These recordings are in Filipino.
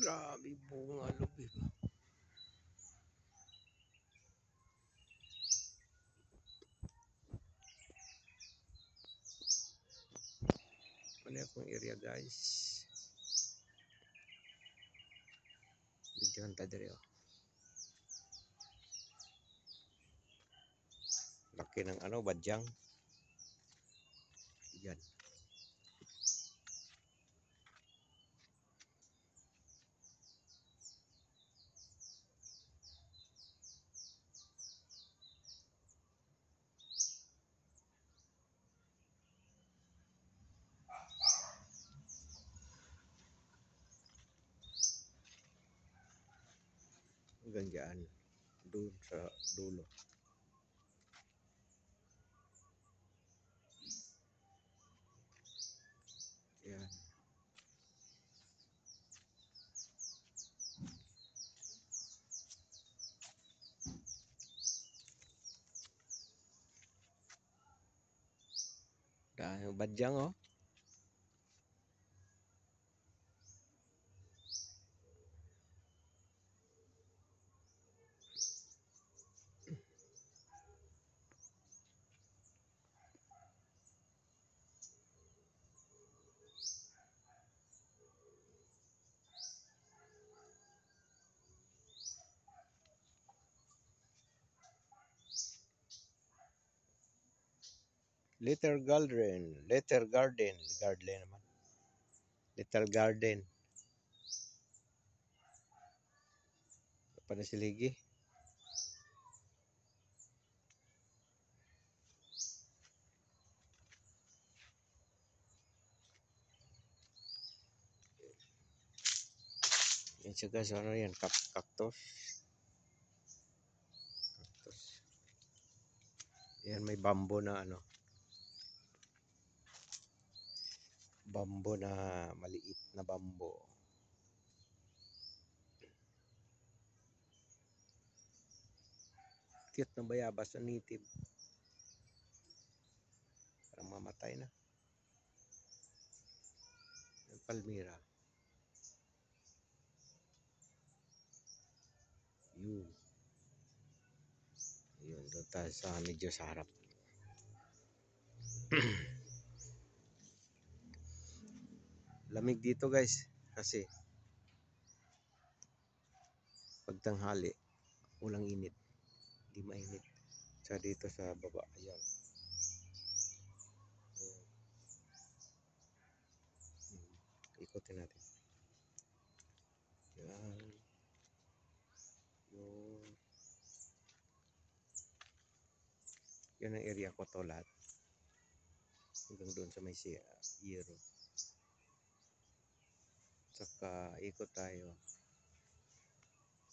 Grabe bunga lubi ba. Ano akong area guys. Bidyohan ta diri oh. Laki ng ano badyang. Yan. Hanggang dyan. Doon sa dulo. Yan. Dahil badyang oh. Little garden. Little garden. Garden naman. Little garden. Panasiligi. Yan siya guys. Ano yan? Cactus. Cactus. Yan may bamboo na ano. Bamboo na maliit na bamboo. Cute na bayabas na native. Parang mamatay na. Yung palmira. Yun. Yun. Doon tayo sa medyo sa harap. Lamig dito guys. Kasi pagtanghali walang init. Hindi mainit. Sa dito sa baba. Ayan. Ikutin natin. Yan. Yun. Yan ang area ko to lahat. Hanggang doon sa may Yero. Saka ikot tayo.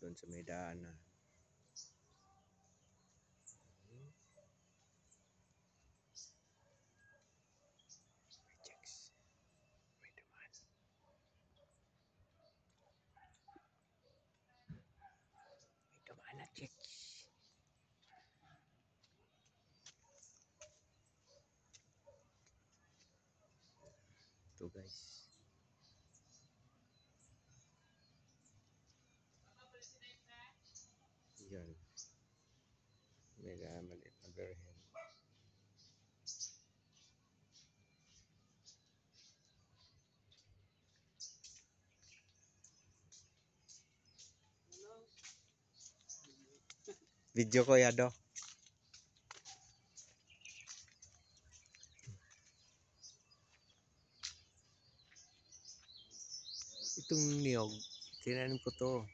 Doon sa may daanan. Checks. May dumaan. May dumaan na checks. Ito guys. Yan. May maliit na berhen. Video ko yado. Itong niyog, tinanim ko to.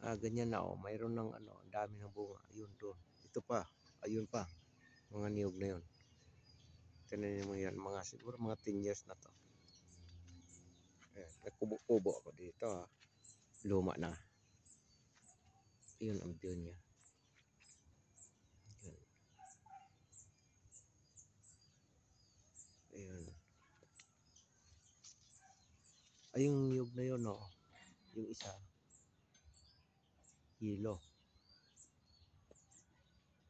Ganyan na oh. Mayroon ng ano, dami ng bunga. Ayun doon. Ito pa. Ayun pa. Mga niyog na yun. Tinanim mo yan. Mga siguro mga 10 years na to. Nagkubo-kubo ako dito ah. Luma na. Yun ang view niya. Yun. Ayun. Ay yung niyog na yun oh. Yung isa. Hilo.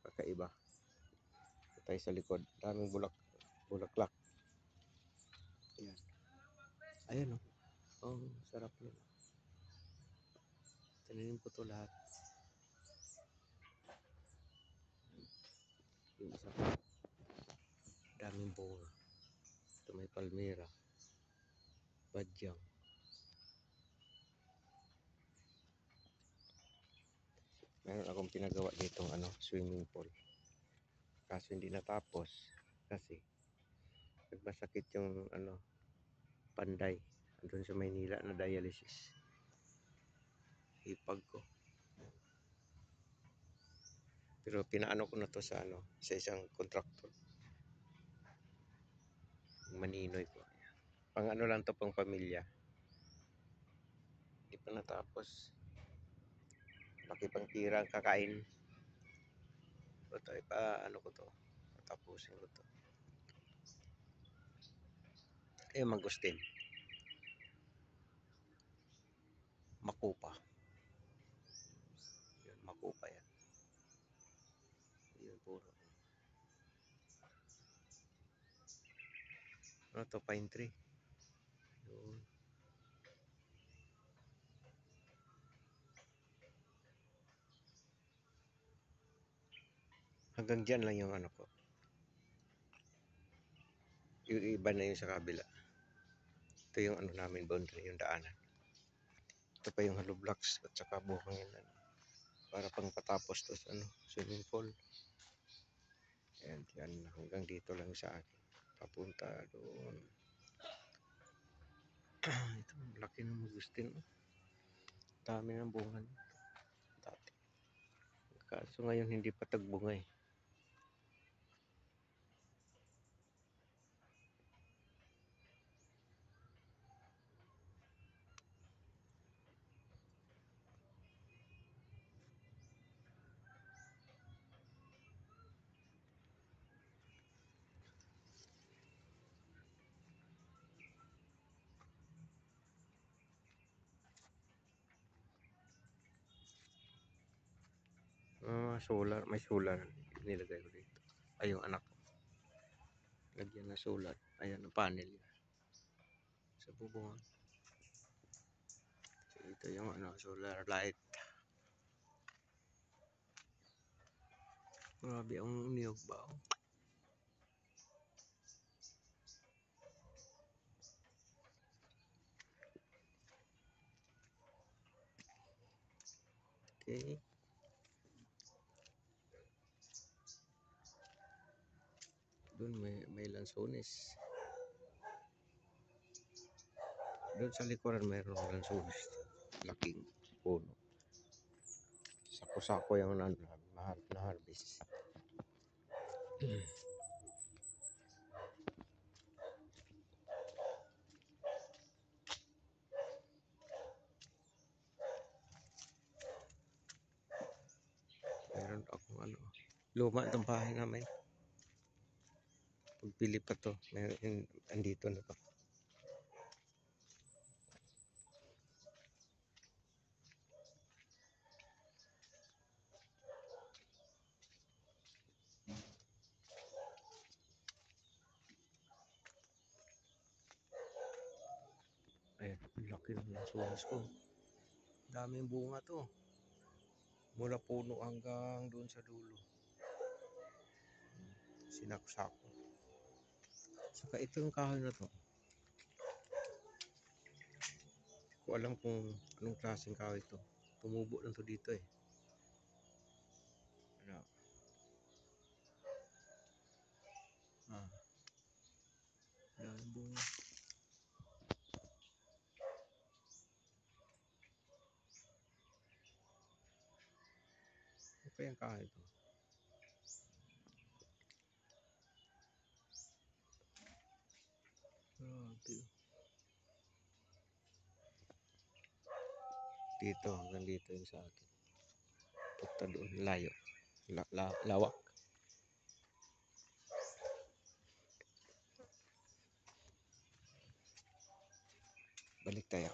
Kakaiba. Tayo sa likod. Daming bulaklak. Ayan. Ayan oh. Oh, sarap nila. Tinanim ko to lahat. Yung isa pa, daming bunga. Ito may palmera, badyang. Meron akong pinagawa ditong swimming pool. Kaso hindi natapos kasi nagmasakit yung panday. Andun sa Maynila na dialysis. Hipag ko. Pero pinaano ko na to sa sa isang contractor. Maninoy ko. Pang lang to, pang pamilya. Hindi pa natapos. Laki pang tira ang kakain. Ito ko to. Tapusin ko to. Mangustin. Makupa. Yun, makupa yan. Yun puro. Ano to, pine tree. Yun. Hanggang dyan lang yung ko. Yung iba na yung sa kabila. Ito yung namin boundary, yung daanan. Ito pa yung hollow blocks at saka buhangin para pang patapos to sa swimming pool. Ayan, yan, hanggang dito lang sa akin. Papunta doon. Ito, laki ng magustin. Dami ng bunga dati. Kaso ngayon hindi pa tagbunga eh. Solar, may solar nilagay ko dito. Ay, yung anak ko. Lagyan na solar. Ayan ang panel niya. Sa bubungan. So, ito yung solar light. Grabe ang niyog ba? Okay. Doon may lansones. Doon sa likuran mayroong lansones. Laking puno. Sako-sako yung na harvest. Meron akong luma itong bahay namin. Pagpili pa to, andito na to. Ayan, laki ng lansones ko. Daming bunga to. Mula puno hanggang doon sa dulo. Sinako-sako. Saka ito yung kahoy na to. Hindi ko alam kung anong klaseng kahoy ito. Tumubo lang to dito eh. Daming bunga. Ano pa yung kahoy ito? Dito, hanggang dito yung sa akin. Punta doon, layo. Lawak. Balik tayo.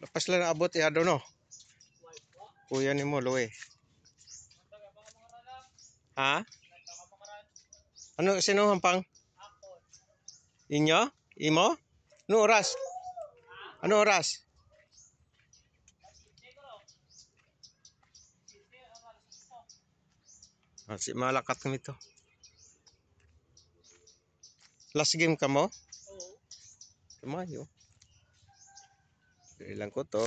Pas lang abot ya do no. Kuya ni mo luwe. Ha? Ano sino hampang? Inyo? Imo? Ano oras? Ano oras? Si malakat kami to. Last game ka mo? Oo. Tumayo. Ilang ko to.